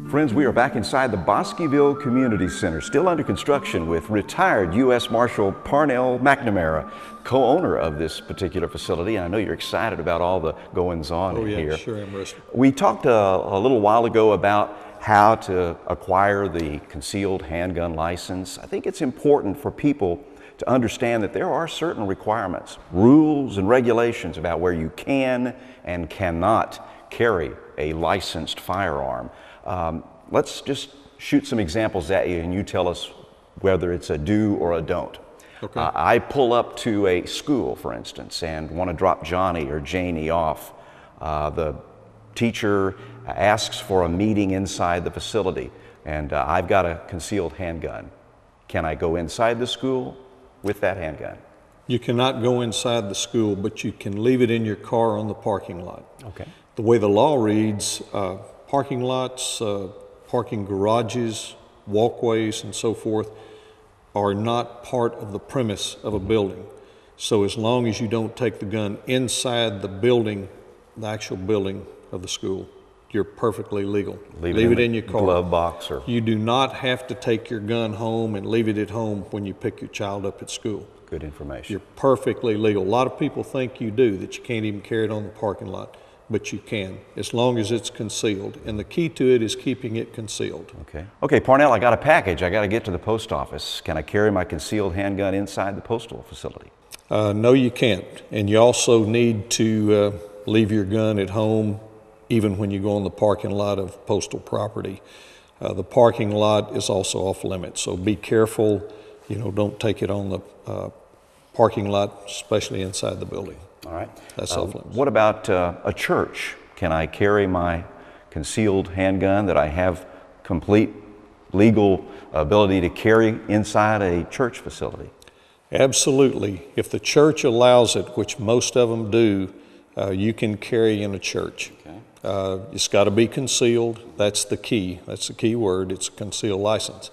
Friends, we are back inside the Bosqueville Community Center, still under construction, with retired U.S. Marshal Parnell McNamara, co-owner of this particular facility. And I know you're excited about all the goings-on here. Sure am, Rusty. We talked a little while ago about how to acquire the concealed handgun license. I think it's important for people to understand that there are certain requirements, rules and regulations about where you can and cannot carry a licensed firearm. Let's just shoot some examples at you and you tell us whether it's a do or a don't. Okay. I pull up to a school, for instance, and want to drop Johnny or Janie off. The teacher asks for a meeting inside the facility, and I've got a concealed handgun. Can I go inside the school with that handgun? You cannot go inside the school, but you can leave it in your car on the parking lot. Okay. The way the law reads, parking lots, parking garages, walkways, and so forth are not part of the premise of a building. So as long as you don't take the gun inside the building, the actual building of the school, you're perfectly legal. Leave it in your car. Glove box or... You do not have to take your gun home and leave it at home when you pick your child up at school. Good information. You're perfectly legal. A lot of people think you do, that you can't even carry it on the parking lot, but you can, as long as it's concealed. And the key to it is keeping it concealed. Okay. Okay, Parnell, I got a package. I got to get to the post office. Can I carry my concealed handgun inside the postal facility? No, you can't. And you also need to leave your gun at home even when you go in the parking lot of postal property. The parking lot is also off limits, so be careful. Don't take it on the parking lot, especially inside the building. All right. That's off limits. What about a church? Can I carry my concealed handgun that I have complete legal ability to carry inside a church facility? Absolutely. If the church allows it, which most of them do, you can carry in a church. Okay. It's got to be concealed. That's the key. That's the key word. It's a concealed license.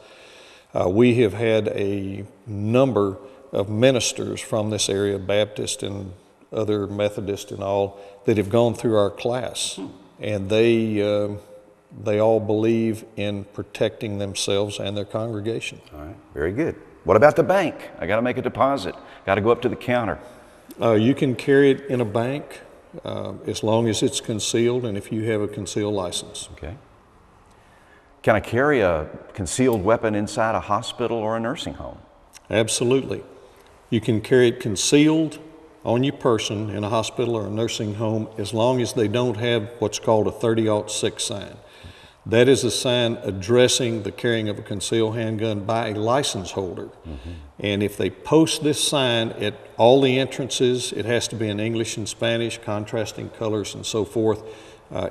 We have had a number of ministers from this area, Baptist and other Methodist and all, that have gone through our class. And they all believe in protecting themselves and their congregation. All right, very good. What about the bank? I got to make a deposit. Got to go up to the counter. You can carry it in a bank as long as it's concealed and if you have a concealed license. Okay. Can I carry a concealed weapon inside a hospital or a nursing home? Absolutely. You can carry it concealed on your person in a hospital or a nursing home as long as they don't have what's called a 30-06 sign. That is a sign addressing the carrying of a concealed handgun by a license holder. And if they post this sign at all the entrances, it has to be in English and Spanish, contrasting colors and so forth.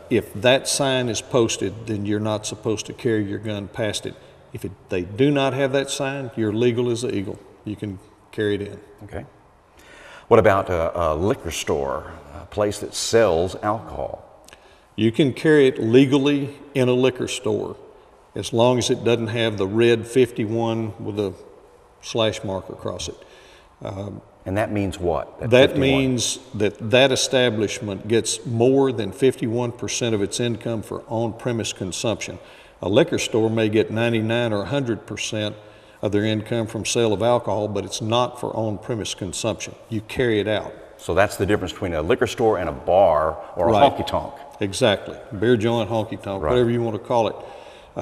If that sign is posted, then you're not supposed to carry your gun past it. If they do not have that sign, you're legal as the eagle. You can carry it in. Okay. What about a liquor store, a place that sells alcohol? You can carry it legally in a liquor store as long as it doesn't have the red 51 with a slash mark across it. And that means what? That 51? means that establishment gets more than 51% of its income for on-premise consumption. A liquor store may get 99 or 100% of their income from sale of alcohol, but it's not for on-premise consumption. You carry it out. So that's the difference between a liquor store and a bar or a honky-tonk. Exactly. Beer joint, honky-tonk, Right. whatever you want to call it.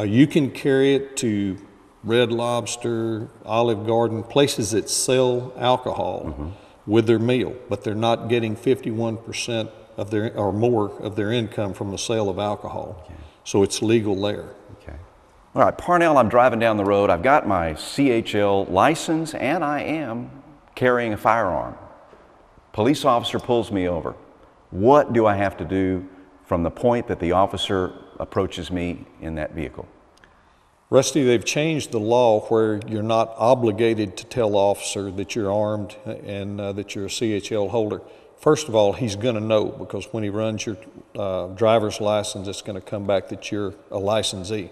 You can carry it to Red Lobster, Olive Garden, places that sell alcohol with their meal, but they're not getting 51% of their or more of their income from the sale of alcohol. Okay. So it's legal there. Okay. All right, Parnell, I'm driving down the road. I've got my CHL license and I am carrying a firearm. Police officer pulls me over. What do I have to do from the point that the officer approaches me in that vehicle? Rusty, they've changed the law where you're not obligated to tell the officer that you're armed and that you're a CHL holder. First of all, he's going to know, because when he runs your driver's license, it's going to come back that you're a licensee.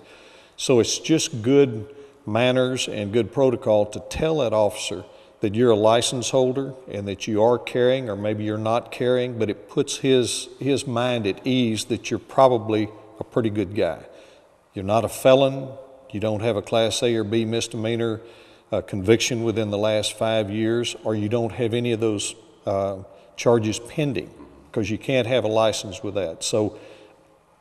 So it's just good manners and good protocol to tell that officer that you're a license holder and that you are carrying, or maybe you're not carrying, but it puts his mind at ease that you're probably a pretty good guy. you're not a felon, you don't have a Class A or B misdemeanor conviction within the last 5 years, or you don't have any of those charges pending, because you can't have a license with that. So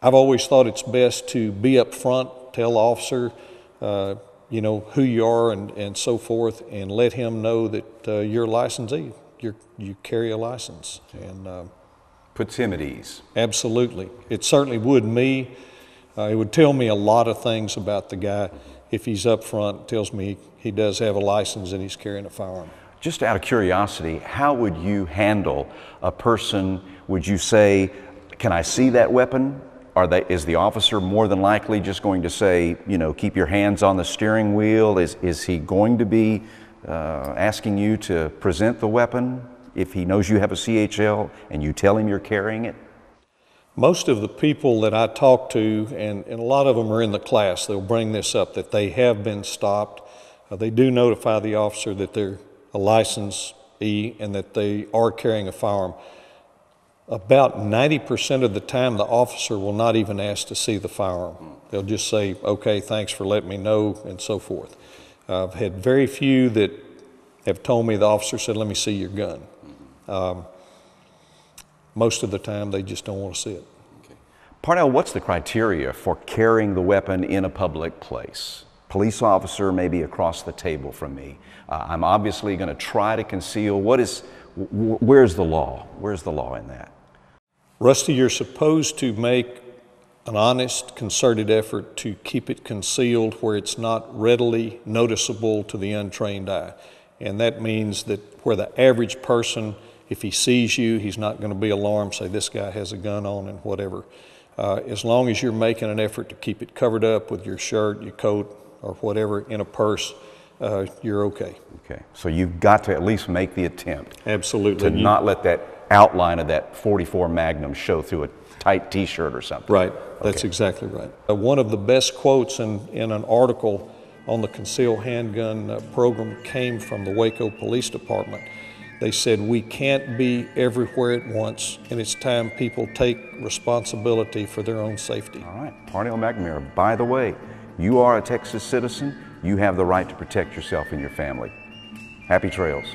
I've always thought it's best to be up front, tell the officer, you know, who you are and so forth, and let him know that you're a licensee, you carry a license. And puts him at ease. Absolutely. It certainly would me. It would tell me a lot of things about the guy if he's up front, tells me he does have a license and he's carrying a firearm. Just out of curiosity, how would you handle a person? Would you say, can I see that weapon? Is the officer more than likely just going to say, you know, keep your hands on the steering wheel? Is he going to be asking you to present the weapon if he knows you have a CHL and you tell him you're carrying it? Most of the people that I talk to, and a lot of them are in the class, they'll bring this up, that they have been stopped. They do notify the officer that they're a licensee and that they are carrying a firearm. About 90% of the time, the officer will not even ask to see the firearm. They'll just say, okay, thanks for letting me know, and so forth. I've had very few that have told me the officer said, let me see your gun. Most of the time, they just don't want to see it. Okay. Parnell, what's the criteria for carrying the weapon in a public place? Police officer may be across the table from me. I'm obviously going to try to conceal. Where's the law? Where's the law in that? Rusty, you're supposed to make an honest, concerted effort to keep it concealed where it's not readily noticeable to the untrained eye. And that means that where the average person, if he sees you, he's not going to be alarmed, say this guy has a gun on and whatever. As long as you're making an effort to keep it covered up with your shirt, your coat, or whatever in a purse, you're okay. Okay, so you've got to at least make the attempt. Absolutely. To not let that outline of that .44 Magnum show through a tight t-shirt or something. Right, that's exactly right. One of the best quotes in an article on the concealed handgun program came from the Waco Police Department. They said, we can't be everywhere at once, and it's time people take responsibility for their own safety. All right, Parnell McNamara, by the way, you are a Texas citizen. You have the right to protect yourself and your family. Happy trails.